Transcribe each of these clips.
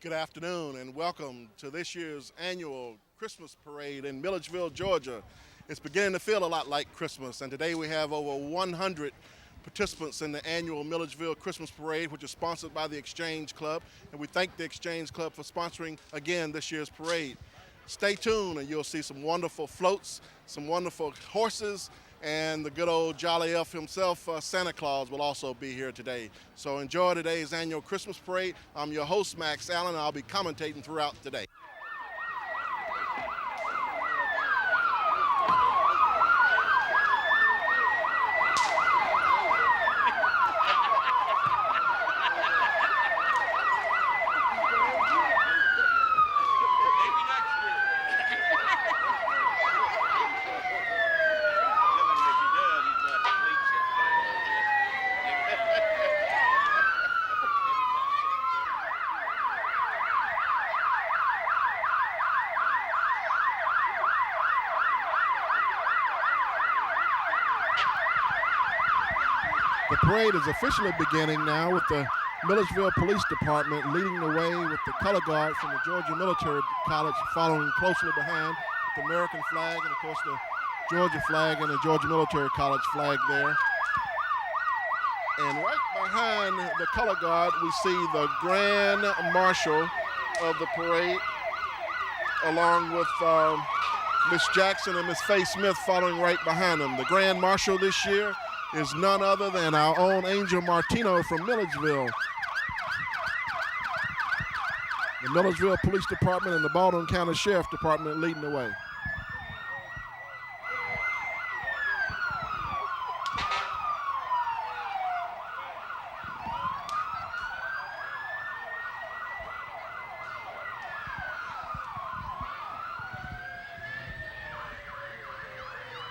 Good afternoon and welcome to this year's annual Christmas parade in Milledgeville, Georgia. It's beginning to feel a lot like Christmas, and today we have over 100 participants in the annual Milledgeville Christmas Parade, which is sponsored by the Exchange Club, and we thank the Exchange Club for sponsoring again this year's parade. Stay tuned and you'll see some wonderful floats, some wonderful horses, and the good old jolly elf himself, Santa Claus, will also be here today. So enjoy today's annual Christmas parade. I'm your host, Max Allen, and I'll be commentating throughout today. The parade is officially beginning now with the Milledgeville Police Department leading the way with the color guard from the Georgia Military College following closely behind with the American flag and, of course, the Georgia flag and the Georgia Military College flag there. And right behind the color guard, we see the Grand Marshal of the parade along with Miss Jackson and Miss Faye Smith following right behind them. The Grand Marshal this year is none other than our own Angel Martino from Milledgeville. The Milledgeville Police Department and the Baldwin County Sheriff Department leading the way.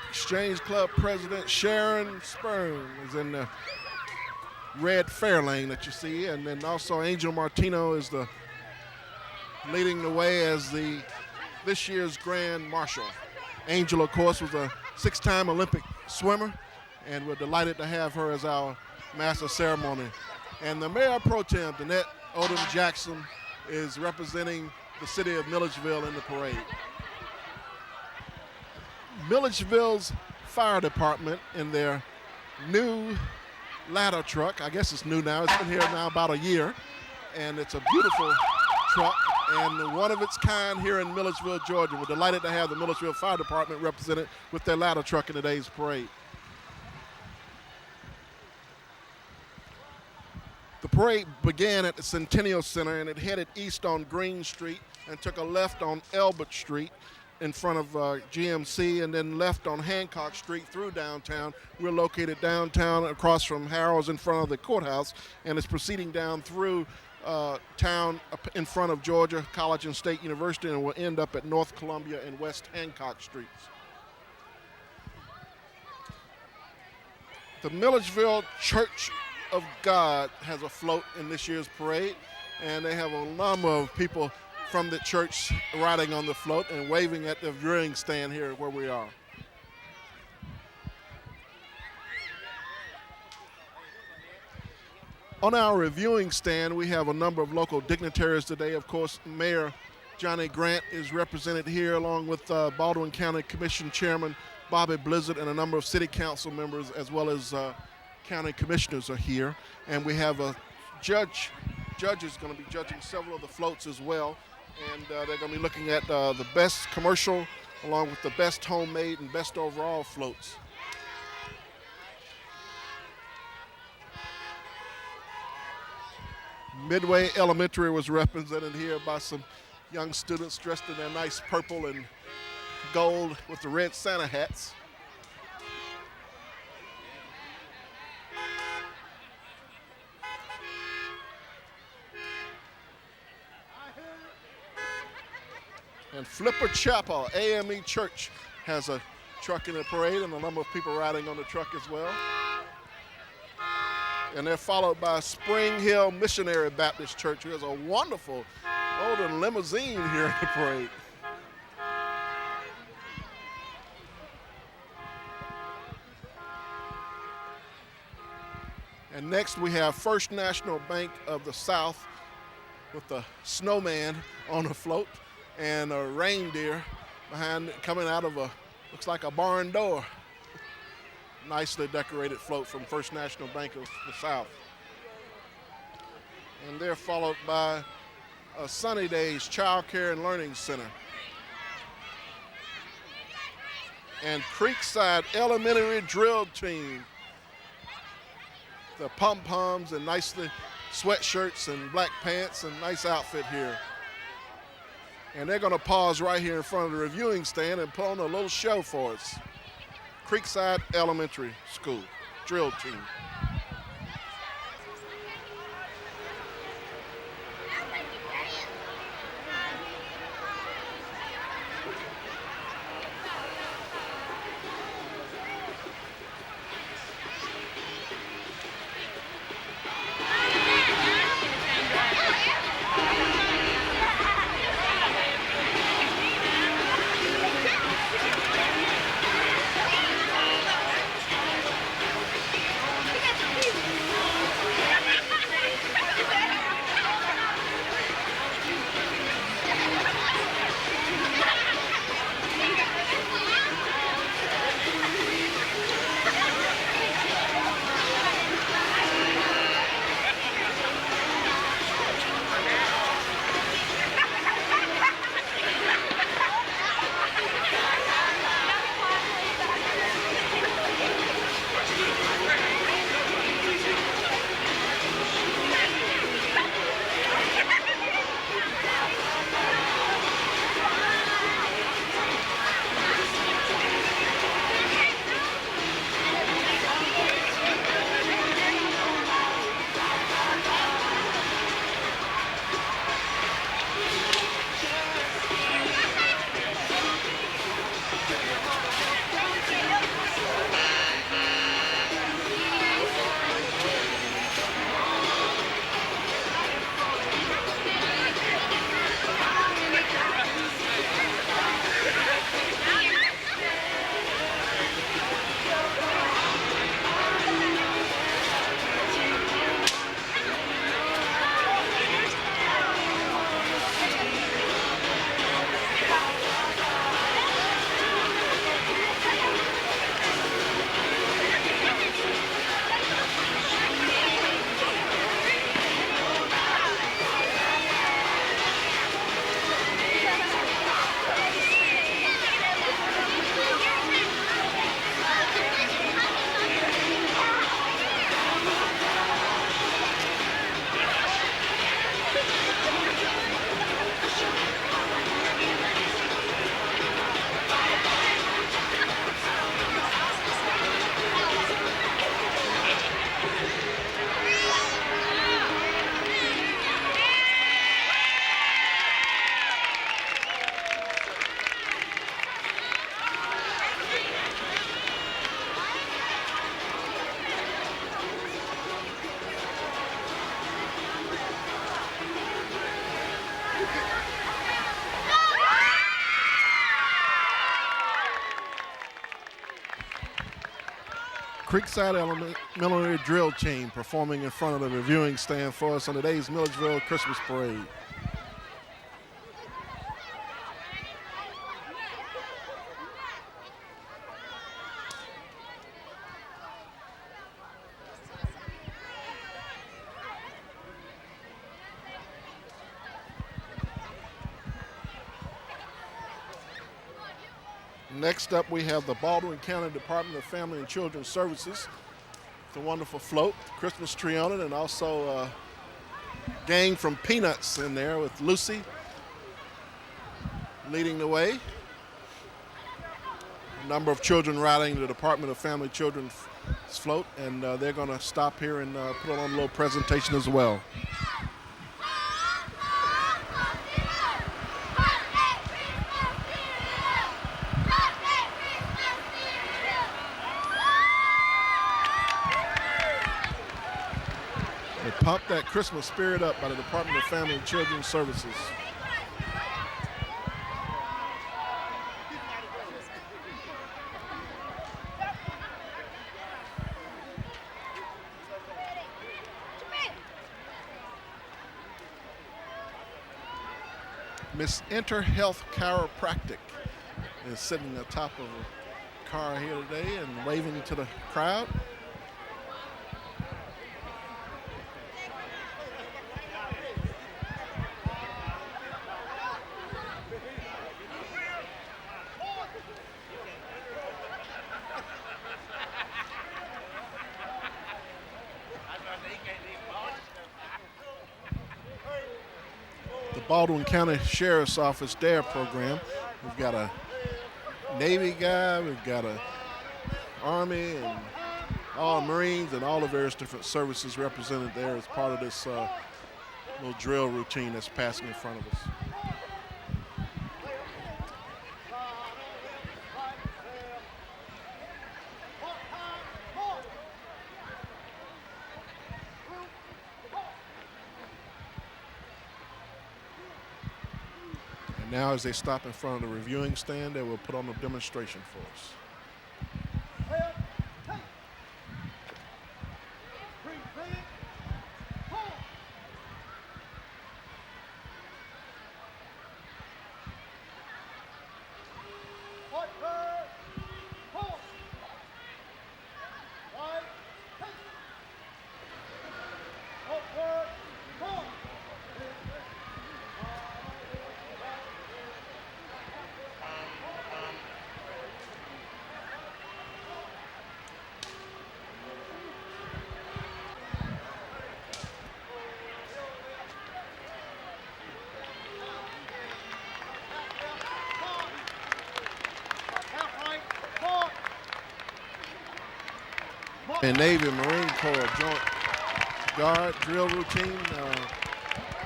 Exchange Club President Sharon Spurn is in the red fair lane that you see, and then also Angel Martino is the leading the way as this year's Grand Marshal. Angel, of course, was a 6-time Olympic swimmer, and we're delighted to have her as our master of ceremony. And the Mayor Pro Tem, Danette Odom Jackson, is representing the city of Milledgeville in the parade. Milledgeville's fire department in their new ladder truck. I guess it's new now. It's been here now about a year, and it's a beautiful truck and one of its kind here in Milledgeville, Georgia. We're delighted to have the Milledgeville Fire Department represented with their ladder truck in today's parade. The parade began at the Centennial Center, and it headed east on Green Street and took a left on Elbert Street in front of GMC, and then left on Hancock Street through downtown. We're located downtown across from Harrell's in front of the courthouse, and it's proceeding down through town up in front of Georgia College and State University, and will end up at North Columbia and West Hancock Streets. The Milledgeville Church of God has a float in this year's parade, and they have a number of people from the church riding on the float and waving at the viewing stand here where we are. On our reviewing stand, we have a number of local dignitaries today. Of course, Mayor Johnny Grant is represented here, along with Baldwin County Commission Chairman Bobby Blizzard, and a number of city council members, as well as county commissioners are here. And we have a judge is going to be judging several of the floats as well. And they're going to be looking at the best commercial along with the best homemade and best overall floats. Midway Elementary was represented here by some young students dressed in their nice purple and gold with the red Santa hats. And Flipper Chapel, AME Church, has a truck in the parade and a number of people riding on the truck as well. And they're followed by Spring Hill Missionary Baptist Church, who has a wonderful golden limousine here in the parade. And next we have First National Bank of the South with a snowman on a float and a reindeer behind coming out of looks like a barn door. Nicely decorated float from First National Bank of the South. And they're followed by a Sunny Days Child Care and Learning Center. And Creekside Elementary Drill Team. The pom-poms and nicely sweatshirts and black pants and nice outfit here. And they're gonna pause right here in front of the reviewing stand and put on a little show for us. Creekside Elementary School Drill Team. Creekside Elementary Drill Team performing in front of the reviewing stand for us on today's Milledgeville Christmas Parade. Next up, we have the Baldwin County Department of Family and Children's Services. The wonderful float, Christmas tree on it, and also a gang from Peanuts in there with Lucy leading the way. A number of children riding the Department of Family and Children's float, and they're going to stop here and put on a little presentation as well. Pump that Christmas spirit up by the Department of Family and Children's Services. Miss Interhealth Chiropractic is sitting atop of a car here today and waving to the crowd. Baldwin County Sheriff's Office DARE program. We've got a Navy guy, we've got a Army and all Marines and all the various different services represented there as part of this little drill routine that's passing in front of us. Now as they stop in front of the reviewing stand, they will put on a demonstration for us. And Navy and Marine Corps joint guard drill routine,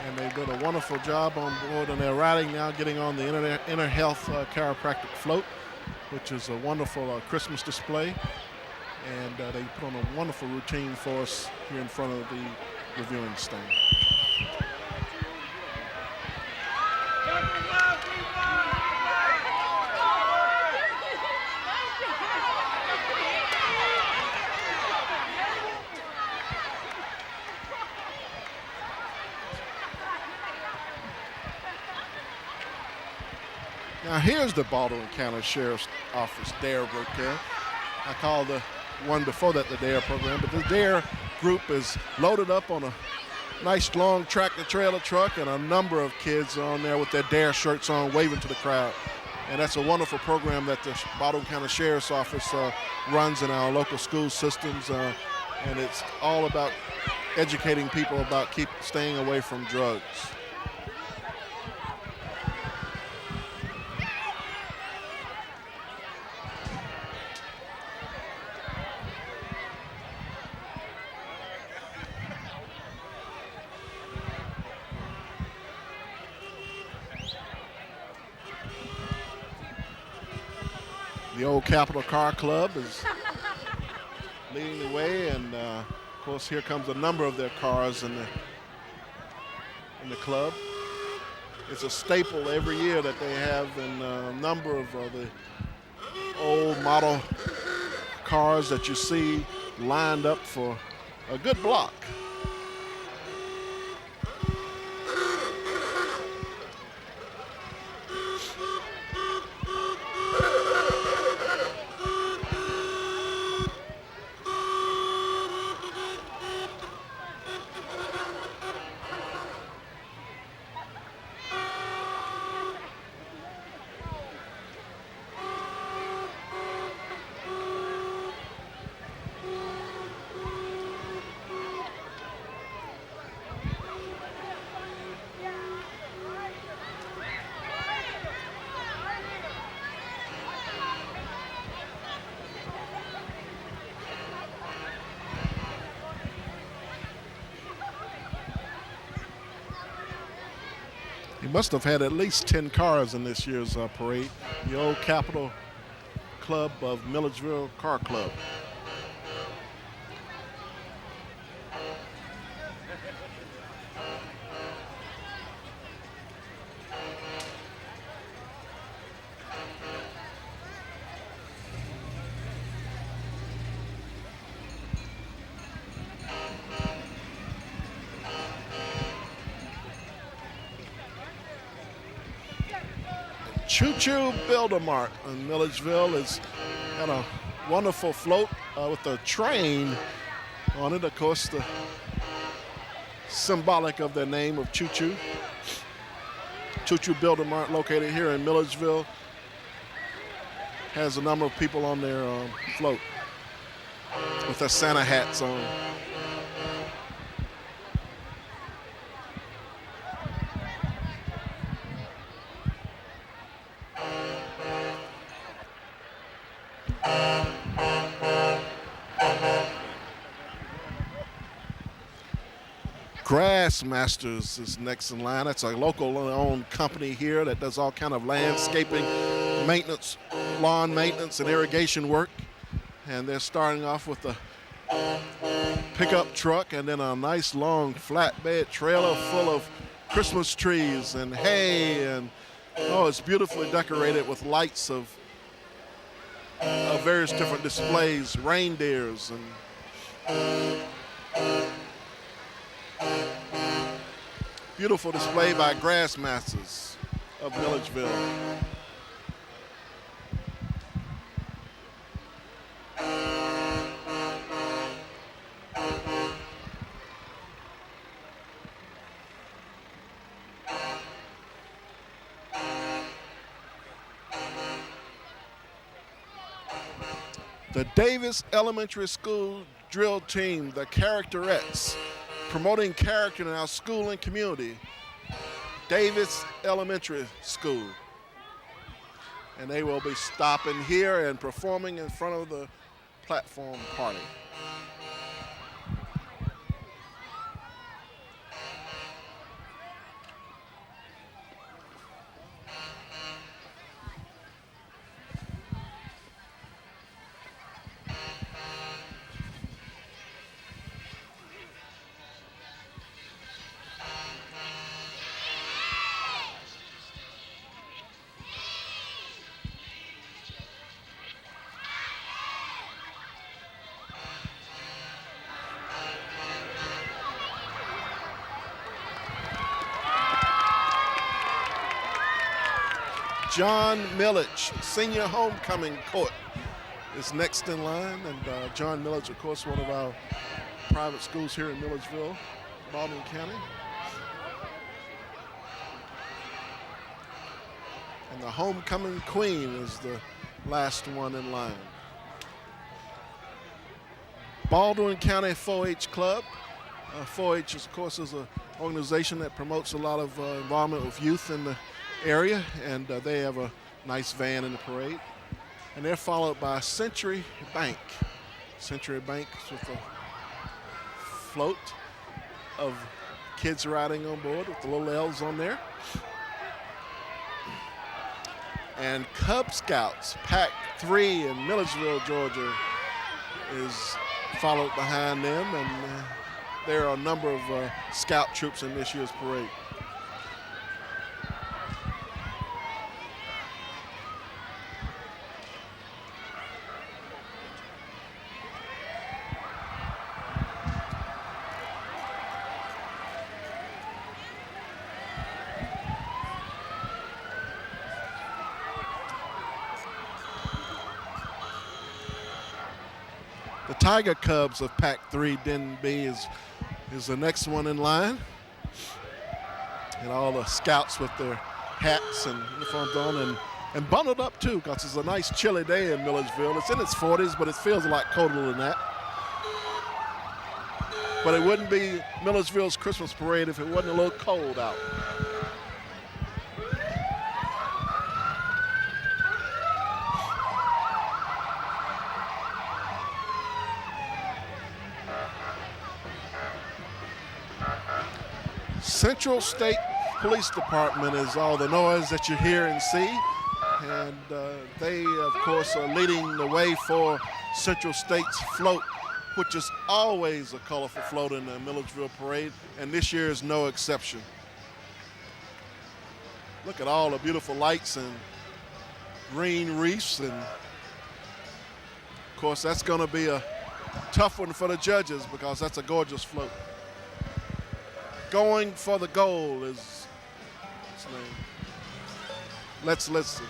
and they did a wonderful job on board, and they're riding now, getting on the Inner Health Chiropractic float, which is a wonderful Christmas display, and they put on a wonderful routine for us here in front of the reviewing stand. Now here's the Baldwin County Sheriff's Office DARE group there. I call the one before that the DARE program, but the DARE group is loaded up on a nice long tractor trailer truck, and a number of kids on there with their DARE shirts on waving to the crowd. And that's a wonderful program that the Baldwin County Sheriff's Office runs in our local school systems, and it's all about educating people about staying away from drugs. The old Capitol Car Club is leading the way, and of course here comes a number of their cars in the club. It's a staple every year that they have, and a number of the old model cars that you see lined up for a good block. He must have had at least 10 cars in this year's parade. The old Capitol Club of Milledgeville Car Club. Choo Choo Build-A-Mart in Milledgeville has got a wonderful float with a train on it. Of course, the symbolic of their name of Choo Choo. Choo Choo Build-A-Mart, located here in Milledgeville, has a number of people on their float with their Santa hats on. Grass Masters is next in line. That's a local owned company here that does all kind of landscaping, maintenance, lawn maintenance and irrigation work. And they're starting off with a pickup truck and then a nice long flatbed trailer full of Christmas trees and hay, and it's beautifully decorated with lights of various different displays, reindeers and beautiful display by Grass Masters of Milledgeville. The Davis Elementary School drill team, the Characterettes, promoting character in our school and community. Davis Elementary School. And they will be stopping here and performing in front of the platform party. John Milledge, Senior Homecoming Court, is next in line. And John Milledge, of course, one of our private schools here in Milledgeville, Baldwin County. And the Homecoming Queen is the last one in line. Baldwin County 4-H Club. 4-H, of course, is an organization that promotes a lot of involvement with youth in the area, and they have a nice van in the parade. And they're followed by Century Bank. Century Bank with a float of kids riding on board with the little L's on there. And Cub Scouts, Pack 3 in Milledgeville, Georgia, is followed behind them, and there are a number of scout troops in this year's parade. The Tiger Cubs of Pack 3, Den B, is the next one in line. And all the scouts with their hats and uniforms on and bundled up too, because it's a nice chilly day in Milledgeville. It's in its 40s, but it feels a lot colder than that. But it wouldn't be Milledgeville's Christmas parade if it wasn't a little cold out. Central State Police Department is all the noise that you hear and see. And they, of course, are leading the way for Central State's float, which is always a colorful float in the Milledgeville Parade, and this year is no exception. Look at all the beautiful lights and green reefs, and of course that's going to be a tough one for the judges because that's a gorgeous float. Going for the goal is his name. Let's listen.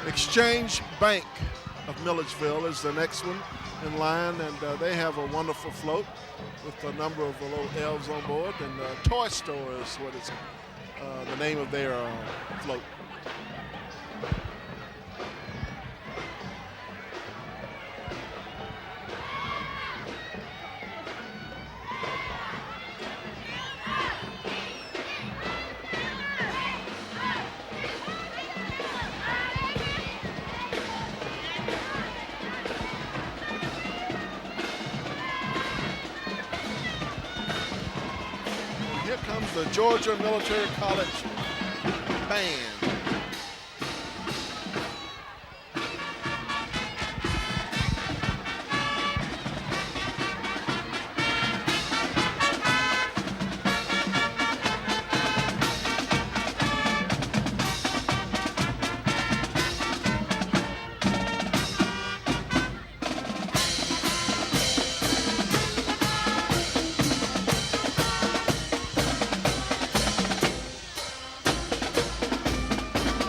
Exchange Bank of Milledgeville is the next one in line, and they have a wonderful float with a number of little elves on board. And Toy Store is what it's the name of their float. Here comes the Georgia Military College Band.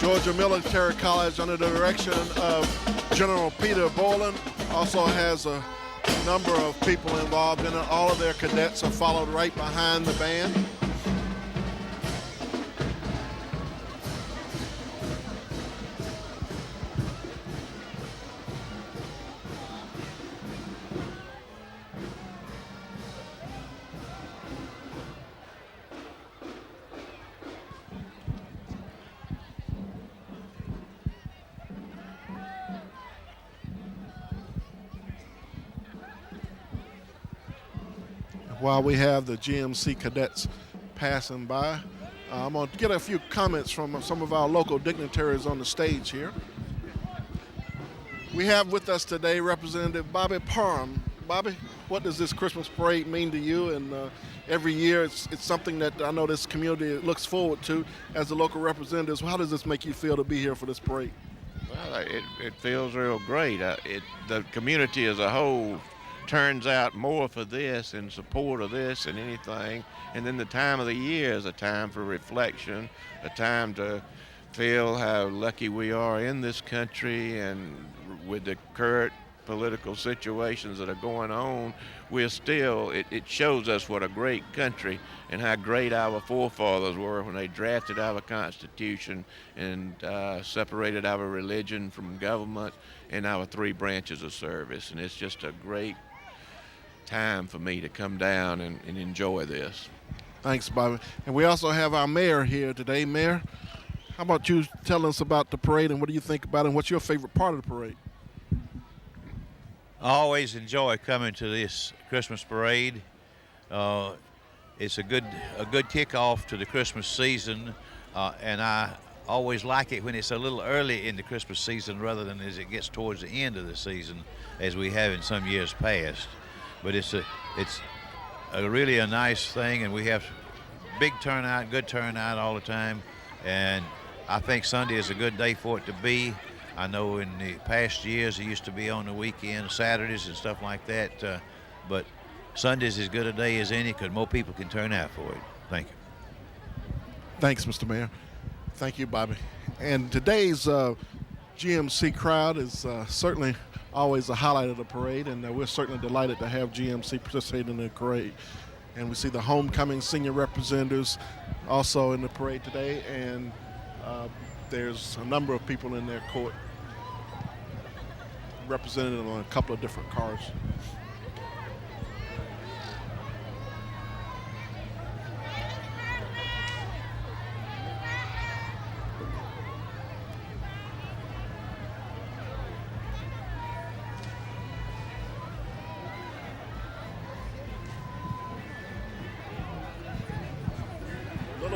Georgia Military College, under the direction of General Peter Boland, also has a number of people involved in it. All of their cadets are followed right behind the band. While we have the GMC cadets passing by, I'm going to get a few comments from some of our local dignitaries on the stage here. We have with us today Representative Bobby Parham. Bobby, what does this Christmas parade mean to you? And every year it's something that I know this community looks forward to as the local representatives. How does this make you feel to be here for this parade? Well, it feels real great. The community as a whole turns out more for this, in support of this than anything. And then the time of the year is a time for reflection, a time to feel how lucky we are in this country, and with the current political situations that are going on, we're still, it shows us what a great country and how great our forefathers were when they drafted our Constitution and separated our religion from government and our three branches of service. And it's just a great time for me to come down and enjoy this. Thanks, Bobby. And we also have our mayor here today. Mayor, how about you tell us about the parade and what do you think about it, and what's your favorite part of the parade? I always enjoy coming to this Christmas parade. It's a good kickoff to the Christmas season, and I always like it when it's a little early in the Christmas season rather than as it gets towards the end of the season, as we have in some years past. But it's a really a nice thing, and we have big turnout, good turnout all the time, and I think Sunday is a good day for it to be. I know in the past years it used to be on the weekend, Saturdays and stuff like that, but Sunday's as good a day as any because more people can turn out for it. Thank you. Thanks, Mr. Mayor. Thank you, Bobby. And today's GMC crowd is certainly always a highlight of the parade, and we're certainly delighted to have GMC participate in the parade. And we see the homecoming senior representatives also in the parade today, and there's a number of people in their court represented on a couple of different cars.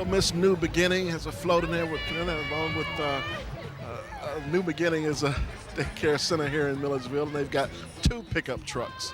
Miss New Beginning has a float in there along with New Beginning is a daycare center here in Milledgeville, and they've got 2 pickup trucks.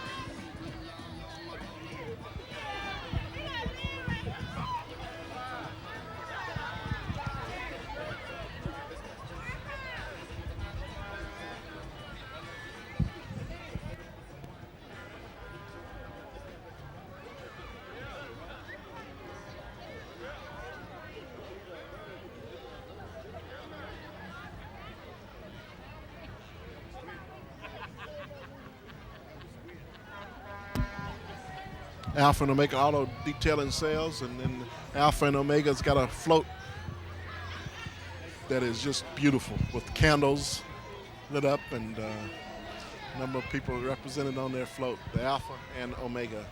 Alpha and Omega Auto Detailing Sales, and then Alpha and Omega's got a float that is just beautiful with candles lit up and a number of people represented on their float, the Alpha and Omega.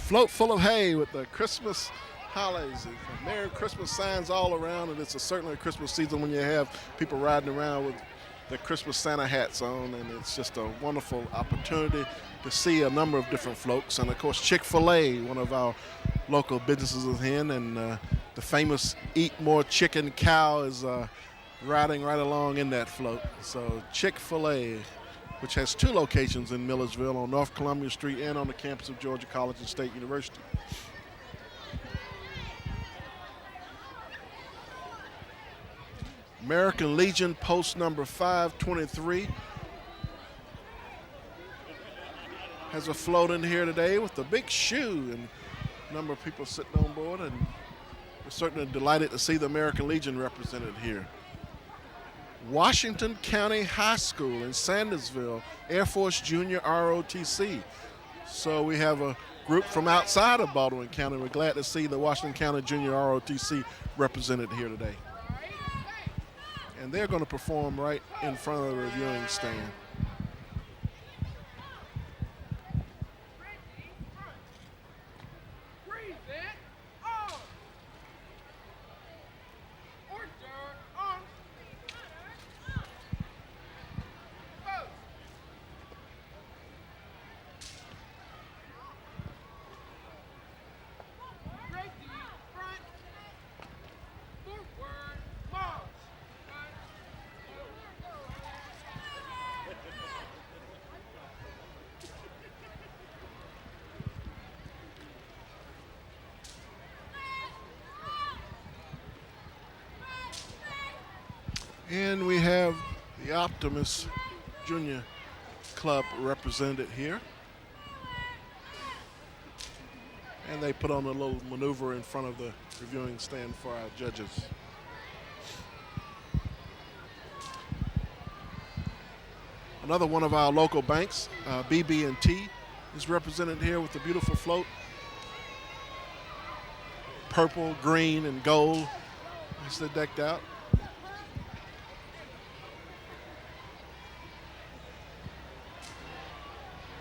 Float full of hay with the Christmas hollies and Merry Christmas signs all around, and it's certainly a Christmas season when you have people riding around with the Christmas Santa hats on, and it's just a wonderful opportunity to see a number of different floats. And of course, Chick-fil-A, one of our local businesses, is in, and the famous Eat More Chicken cow is riding right along in that float. So Chick-fil-A, which has 2 locations in Milledgeville, on North Columbia Street and on the campus of Georgia College and State University. American Legion post number 523 has a float in here today with a big shoe, and a number of people sitting on board, and we're certainly delighted to see the American Legion represented here. Washington County High School in Sandersville, Air Force Junior ROTC. So we have a group from outside of Baldwin County. We're glad to see the Washington County Junior ROTC represented here today. And they're going to perform right in front of the reviewing stand. And we have the Optimus Junior Club represented here. And they put on a little maneuver in front of the reviewing stand for our judges. Another one of our local banks, BB&T, is represented here with the beautiful float. Purple, green, and gold as they're decked out.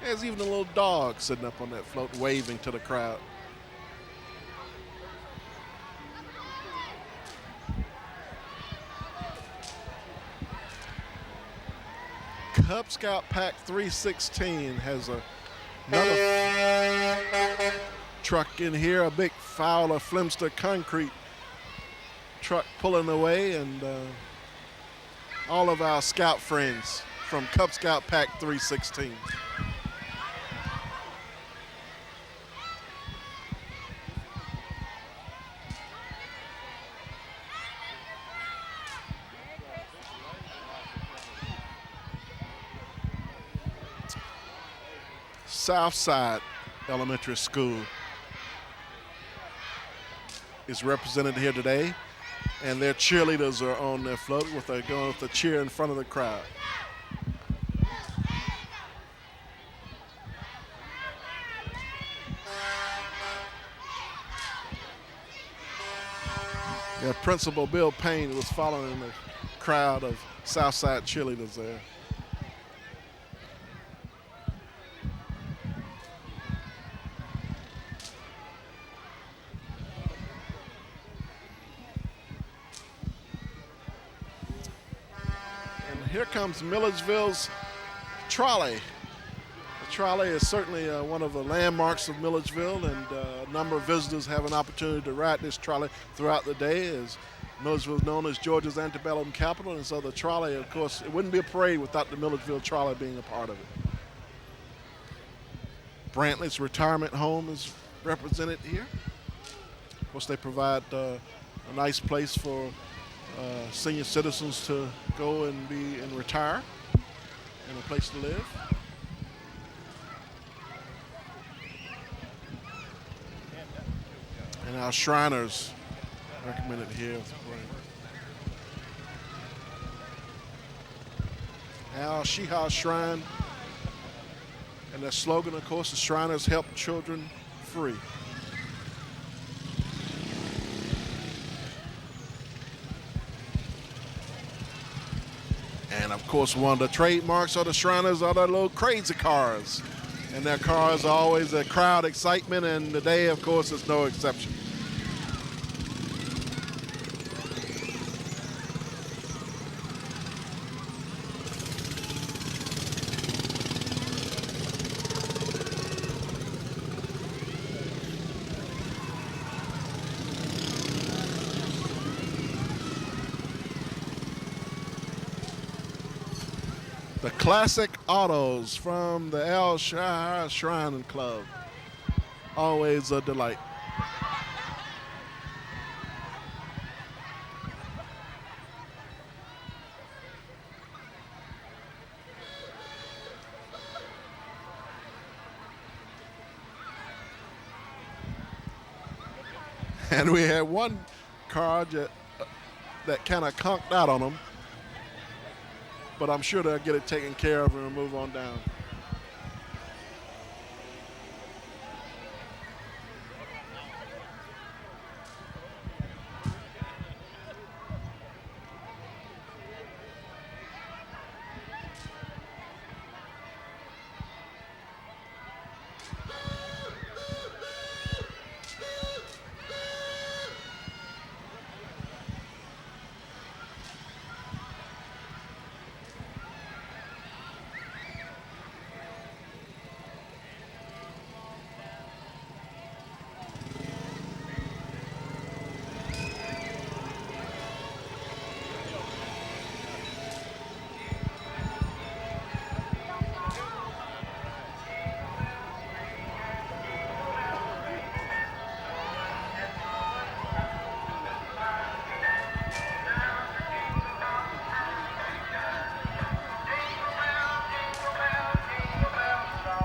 There's even a little dog sitting up on that float waving to the crowd. Cub Scout Pack 316 has another truck in here, a big Fowler Flemster concrete truck pulling away, and all of our scout friends from Cub Scout Pack 316. Southside Elementary School is represented here today, and their cheerleaders are on their float going with the cheer in front of the crowd. Yeah, Principal Bill Payne was following the crowd of Southside cheerleaders there. And here comes Milledgeville's trolley. The trolley is certainly one of the landmarks of Milledgeville, and a number of visitors have an opportunity to ride this trolley throughout the day, as Milledgeville is known as Georgia's antebellum capital. And so the trolley, of course, it wouldn't be a parade without the Milledgeville trolley being a part of it. Brantley's retirement home is represented here. Of course, they provide a nice place for senior citizens to go and retire, and a place to live. And our Shriners recommended here. Al Shiha Shrine. And their slogan, of course, the Shriners help children free. And of course, one of the trademarks of the Shriners are their little crazy cars. And their cars are always a crowd excitement, and today, of course, is no exception. The classic autos from the Al Shah Shrine Club. Always a delight. And we had one car that kind of conked out on them, but I'm sure they'll get it taken care of and move on down.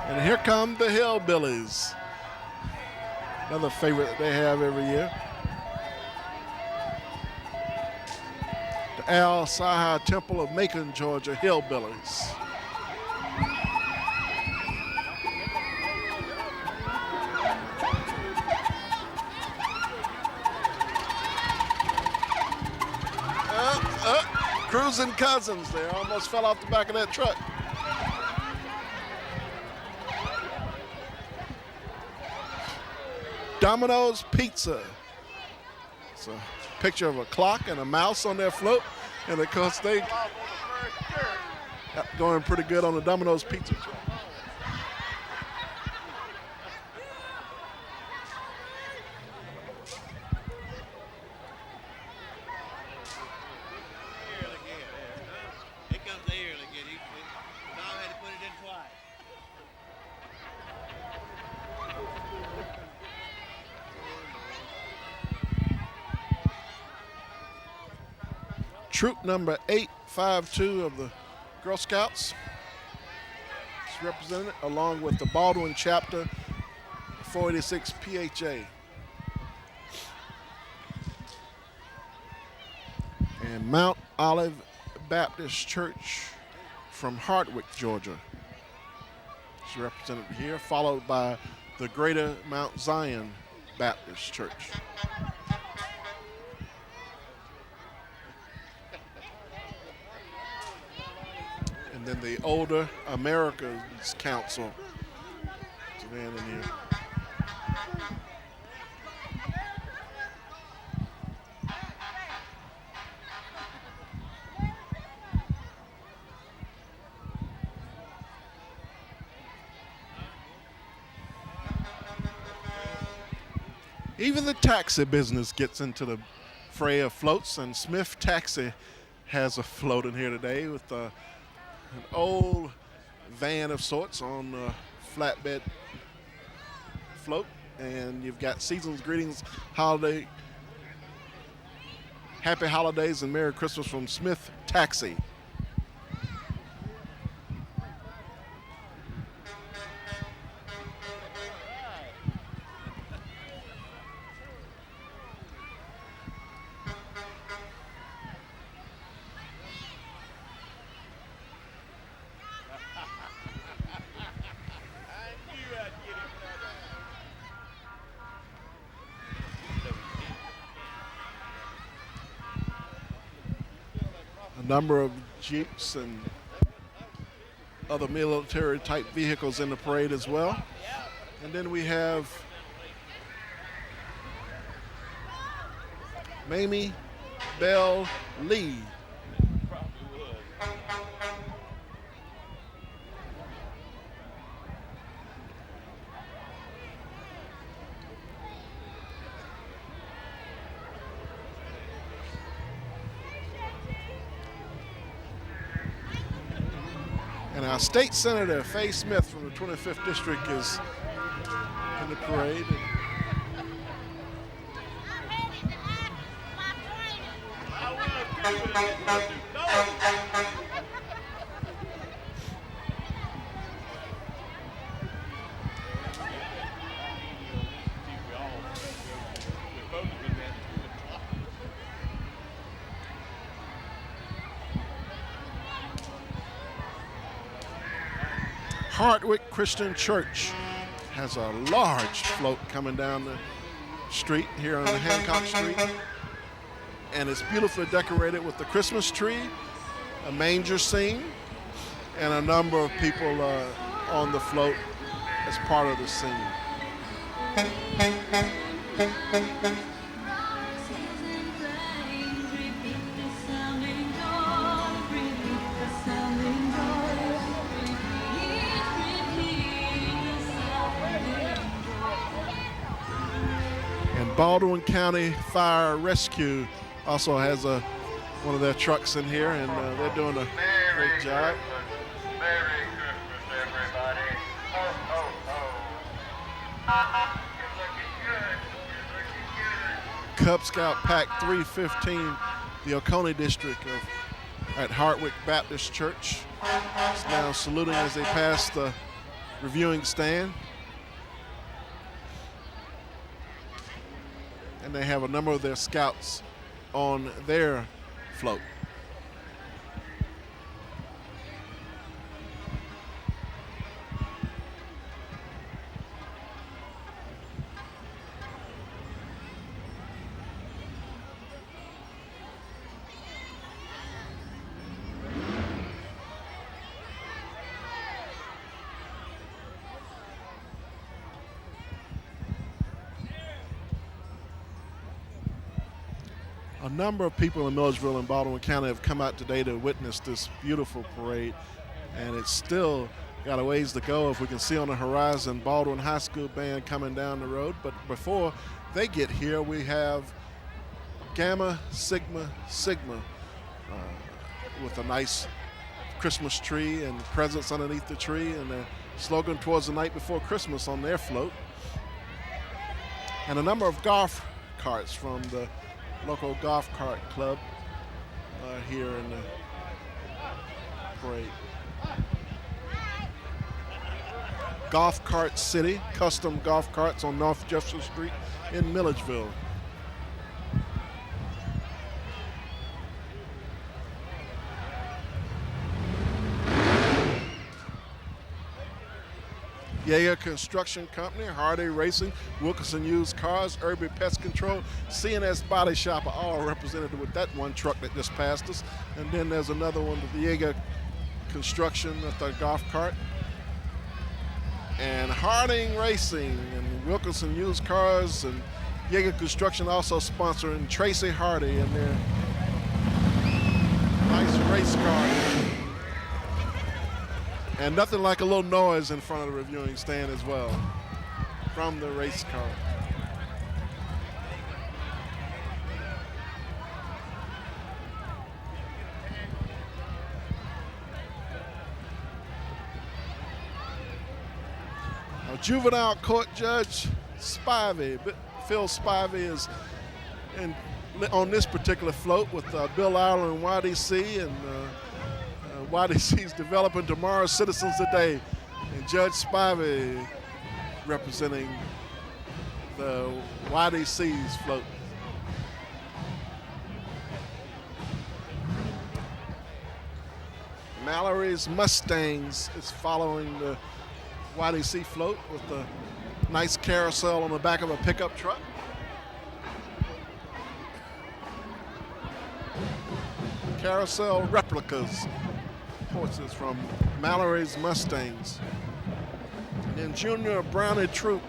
And here come the Hillbillies. Another favorite that they have every year. The Al Saha Temple of Macon, Georgia Hillbillies. Cruising cousins there, almost fell off the back of that truck. Domino's Pizza. It's a picture of a clock and a mouse on their float. And of course they going pretty good on the Domino's Pizza truck. Troop number 852 of the Girl Scouts is represented, along with the Baldwin chapter, 486 PHA. And Mount Olive Baptist Church from Hardwick, Georgia is represented here, followed by the Greater Mount Zion Baptist Church. then the Older Americans Council is in here. Even the taxi business gets into the fray of floats, and Smith Taxi has a float in here today with an old van of sorts on a flatbed float. And you've got Season's Greetings, Holiday, Happy Holidays, and Merry Christmas from Smith Taxi. Number of Jeeps and other military type vehicles in the parade as well. And then we have Mamie Bell Lee. And our state senator, Faye Smith from the 25th district, is in the parade. Hardwick Christian Church has a large float coming down the street here on Hancock Street. And it's beautifully decorated with the Christmas tree, a manger scene, and a number of people on the float as part of the scene. Baldwin County Fire Rescue also has one of their trucks in here, and they're doing a great job. Merry Christmas, everybody. Ho, ho, ho. You're looking good. You're looking good. Cub Scout Pack 315, the Oconee district at Hardwick Baptist Church, is now saluting as they pass the reviewing stand. And they have a number of their scouts on their float. A number of people in Milledgeville and Baldwin County have come out today to witness this beautiful parade, and it's still got a ways to go. If we can see on the horizon Baldwin High School band coming down the road, but before they get here, we have Gamma Sigma Sigma with a nice Christmas tree and presents underneath the tree, and the slogan "Towards the Night Before Christmas" on their float, and a number of golf carts from the local golf cart club here in the parade. Golf Cart City, custom golf carts on North Jefferson Street in Milledgeville. Yeager Construction Company, Hardy Racing, Wilkinson Used Cars, Irby Pest Control, CNS Body Shop are all represented with that one truck that just passed us. And then there's another one, the Yeager Construction with their golf cart. And Harding Racing and Wilkinson Used Cars and Yeager Construction also sponsoring Tracy Hardy and their nice race car. And nothing like a little noise in front of the reviewing stand as well from the race car. Juvenile court judge Spivey, Phil Spivey, is on this particular float with Bill Ireland and YDC, and YDC's developing tomorrow's citizens today, and Judge Spivey representing the YDC's float. Mallory's Mustangs is following the YDC float with the nice carousel on the back of a pickup truck. Carousel replicas, horses from Mallory's Mustangs. And then Junior Brownie Troop,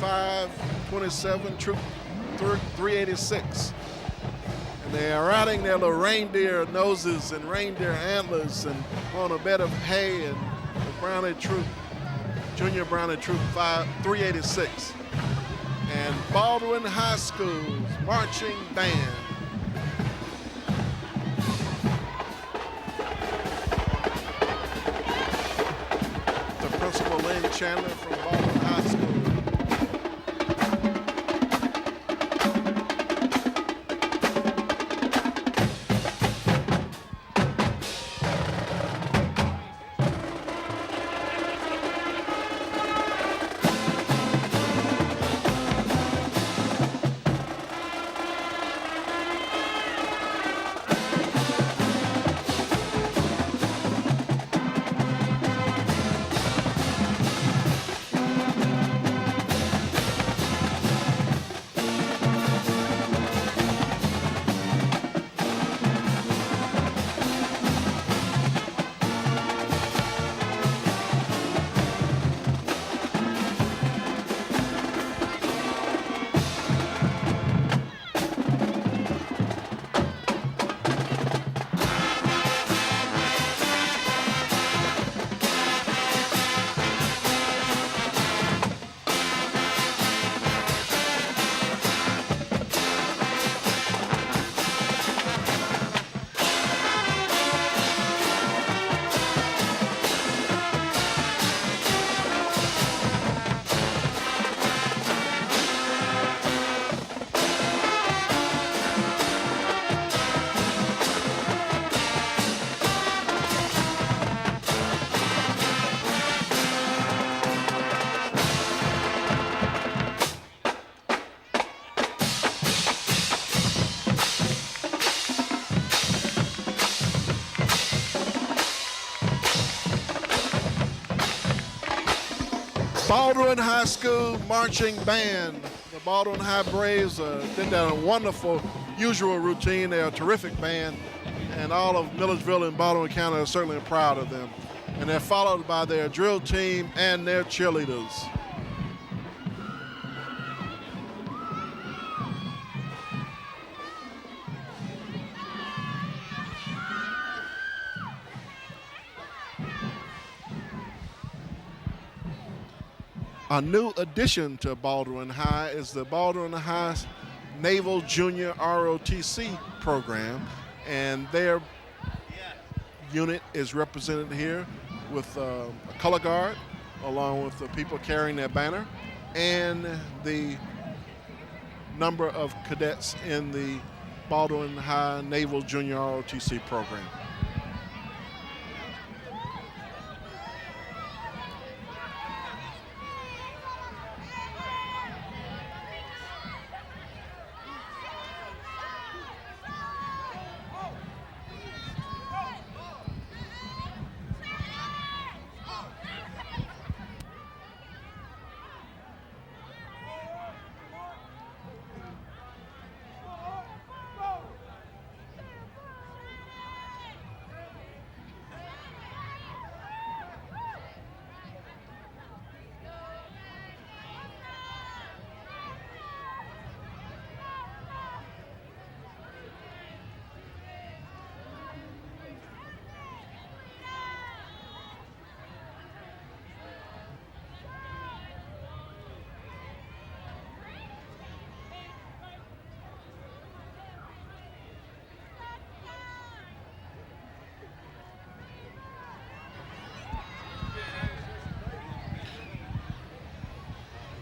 527, Troop 386. And they are riding their little reindeer noses and reindeer antlers and on a bed of hay, and Brownie Troop, Junior Brownie Troop 386. And Baldwin High School's marching band. The Principal Lynn Chandler from Baldwin High School. Baldwin High School marching band. The Baldwin High Braves did that a wonderful usual routine. They're a terrific band, and all of Milledgeville and Baldwin County are certainly proud of them. And they're followed by their drill team and their cheerleaders. A new addition to Baldwin High is the Baldwin High Naval Junior ROTC program, and their unit is represented here with a color guard along with the people carrying their banner and the number of cadets in the Baldwin High Naval Junior ROTC program.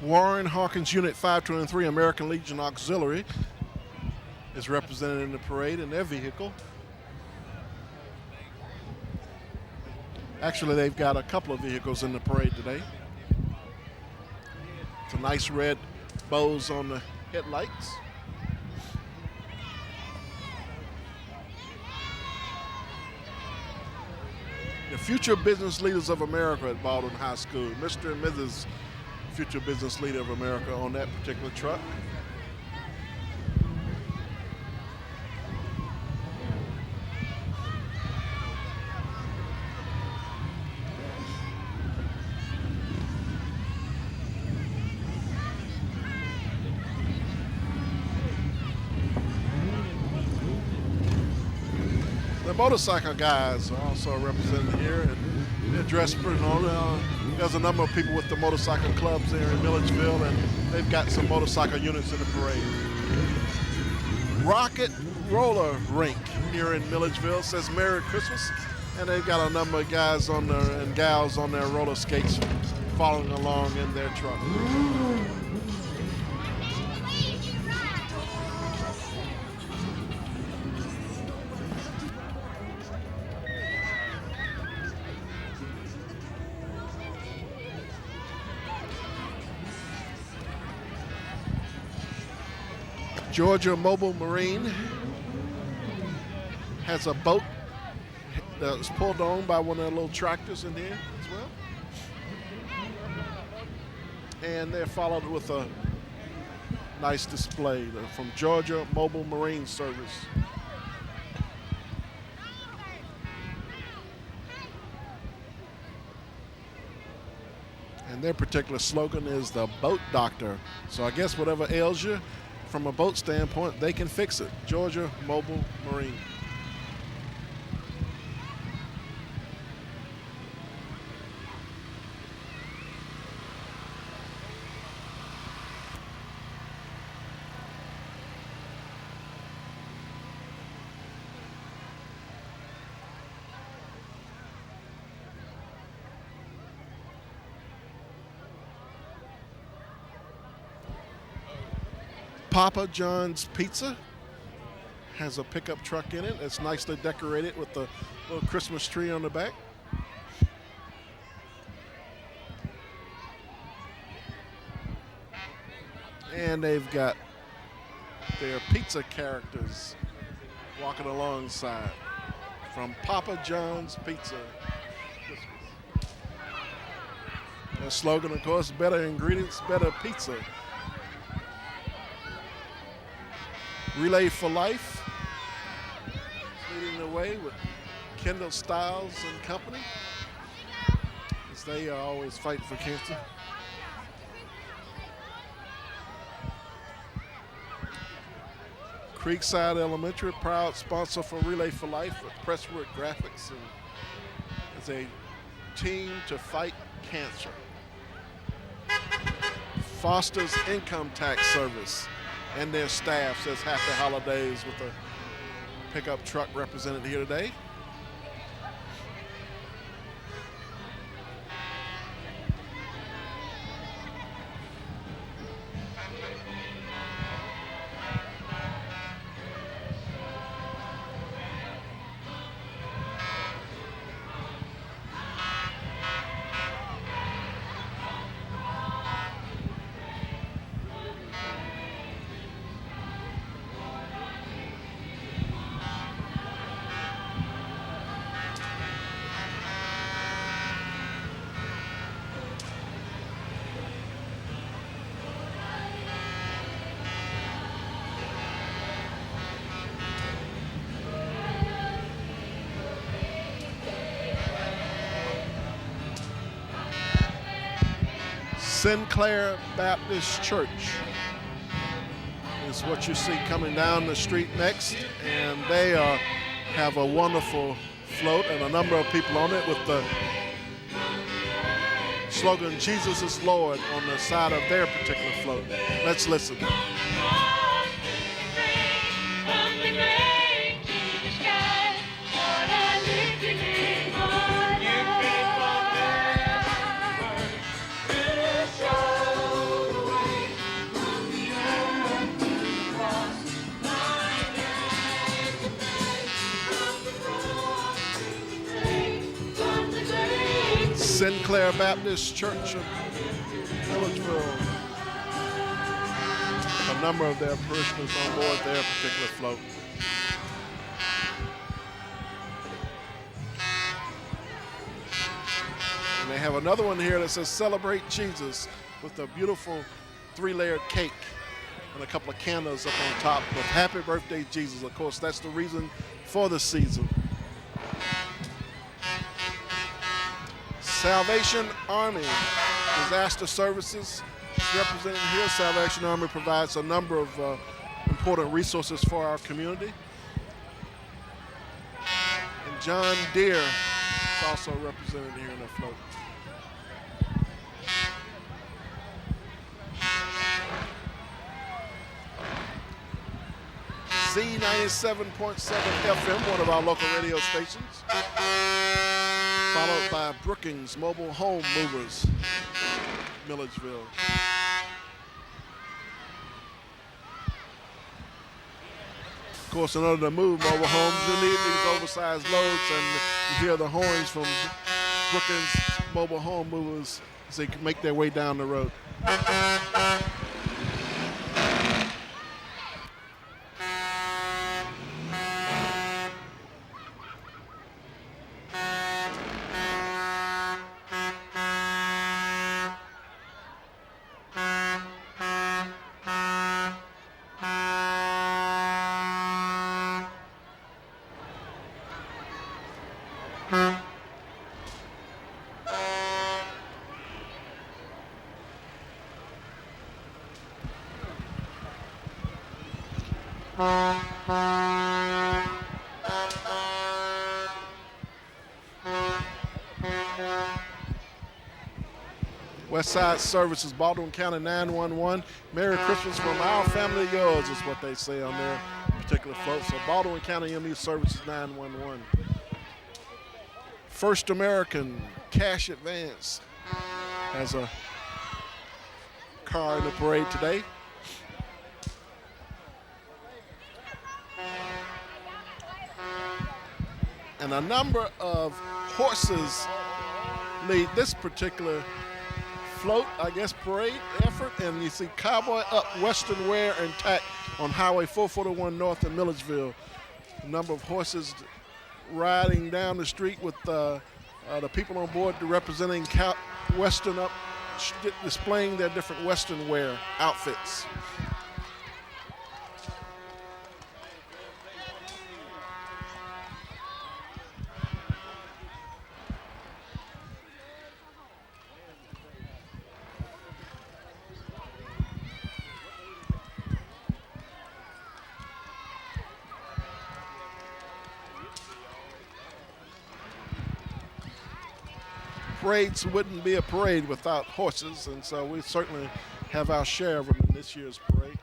Warren Hawkins Unit 523 American Legion Auxiliary is represented in the parade in their vehicle. Actually, they've got a couple of vehicles in the parade today. Some nice red bows on the headlights. The Future Business Leaders of America at Baldwin High School. Mr. and Mrs. Future Business Leader of America on that particular truck. The motorcycle guys are also represented here, and they're dressed pretty normal. There's a number of people with the motorcycle clubs there in Milledgeville, and they've got some motorcycle units in the parade. Rocket Roller Rink here in Milledgeville says Merry Christmas, and they've got a number of guys on there and gals on their roller skates following along in their truck. Georgia Mobile Marine has a boat that's pulled on by one of their little tractors in here as well. And they're followed with a nice display from Georgia Mobile Marine Service. And their particular slogan is the boat doctor. So I guess whatever ails you, from a boat standpoint, they can fix it. Georgia Mobile Marine. Papa John's Pizza has a pickup truck in it. It's nicely decorated with the little Christmas tree on the back. And they've got their pizza characters walking alongside from Papa John's Pizza. Their slogan, of course, better ingredients, better pizza. Relay for Life leading the way with Kendall Stiles and company, as they are always fighting for cancer. Creekside Elementary, proud sponsor for Relay for Life with Presswood Graphics, and as a team to fight cancer. Foster's Income Tax Service and their staff says happy holidays with a pickup truck represented here today. Sinclair Baptist Church is what you see coming down the street next, and they have a wonderful float and a number of people on it with the slogan Jesus is Lord on the side of their particular float. Let's listen. Sinclair Baptist Church of Milledgeville. A number of their parishioners on board their particular float. And they have another one here that says Celebrate Jesus with a beautiful 3-layered cake and a couple of candles up on top with Happy Birthday Jesus. Of course, that's the reason for the season. Salvation Army Disaster Services is represented here. Salvation Army provides a number of important resources for our community. And John Deere is also represented here in the float. Z97.7 FM, one of our local radio stations. Followed by Brookings Mobile Home Movers, Milledgeville. Of course, in order to move mobile homes, you need these oversized loads, and you hear the horns from Brookings Mobile Home Movers as they make their way down the road. West Side Services, Baldwin County 911. Merry Christmas from our family to yours is what they say on their particular float. So Baldwin County ME Services 911. First American Cash Advance has a car in the parade today. And a number of horses lead this particular float, I guess, parade effort. And you see Cowboy Up Western Wear and Tack on Highway 441 North in Milledgeville. A number of horses riding down the street with the people on board representing Western Up, displaying their different Western wear outfits. Parades wouldn't be a parade without horses, and so we certainly have our share of them in this year's parade.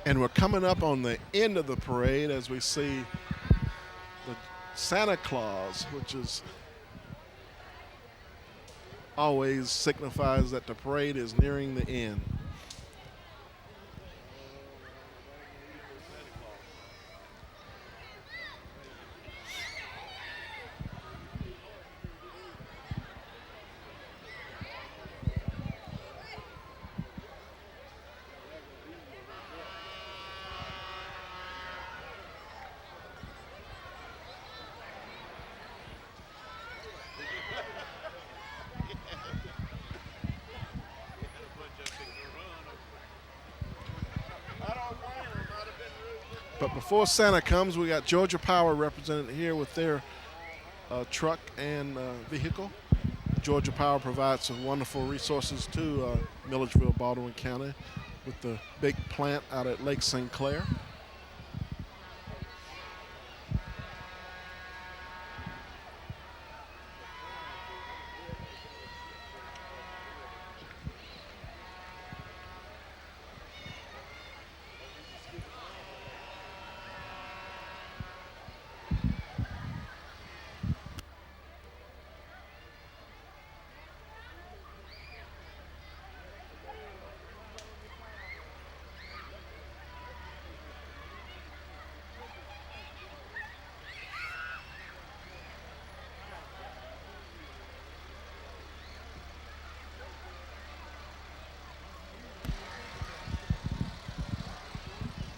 And we're coming up on the end of the parade as we see the Santa Claus, which is always signifies that the parade is nearing the end. But before Santa comes, we got Georgia Power represented here with their truck and vehicle. Georgia Power provides some wonderful resources to Milledgeville, Baldwin County, with the big plant out at Lake St. Clair.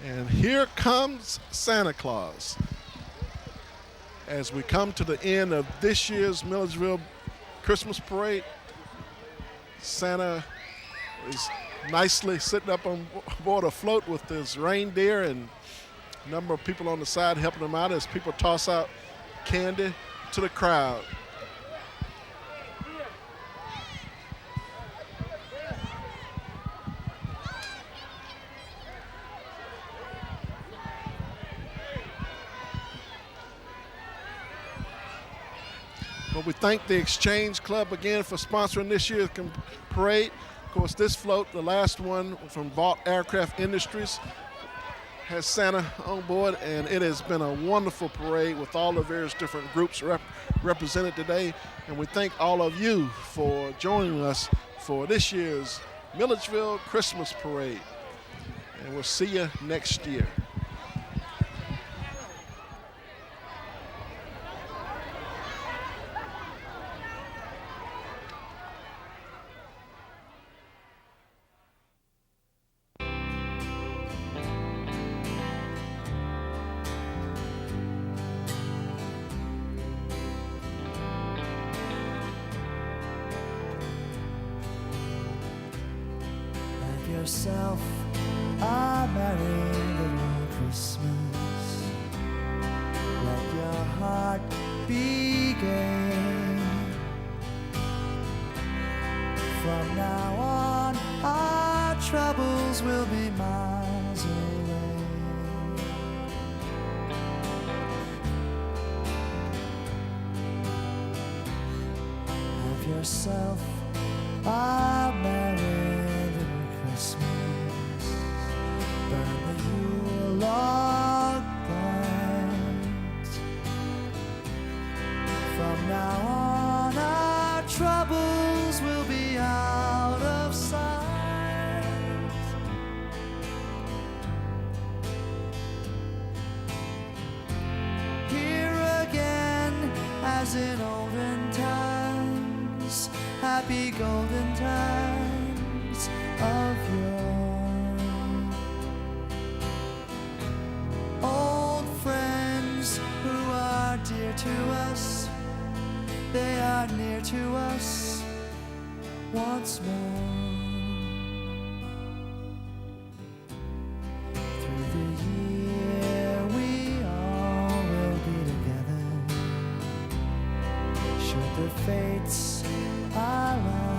And here comes Santa Claus. As we come to the end of this year's Milledgeville Christmas Parade, Santa is nicely sitting up on board a float with his reindeer and a number of people on the side helping him out as people toss out candy to the crowd. But we thank the Exchange Club again for sponsoring this year's parade. Of course, this float, the last one from Vought Aircraft Industries, has Santa on board, and it has been a wonderful parade with all the various different groups represented today. And we thank all of you for joining us for this year's Milledgeville Christmas Parade. And we'll see you next year. Yourself a merry little Christmas. Let your heart be gay. From now on, our troubles will be miles away. Have yourself a merry Christmas. Burn the Yule log bright. From now on, our troubles will be out of sight. Here again, as in olden times, happy golden times of yore. Old friends who are dear to us, they are near to us once more. Through the year we all will be together, should the fates allow.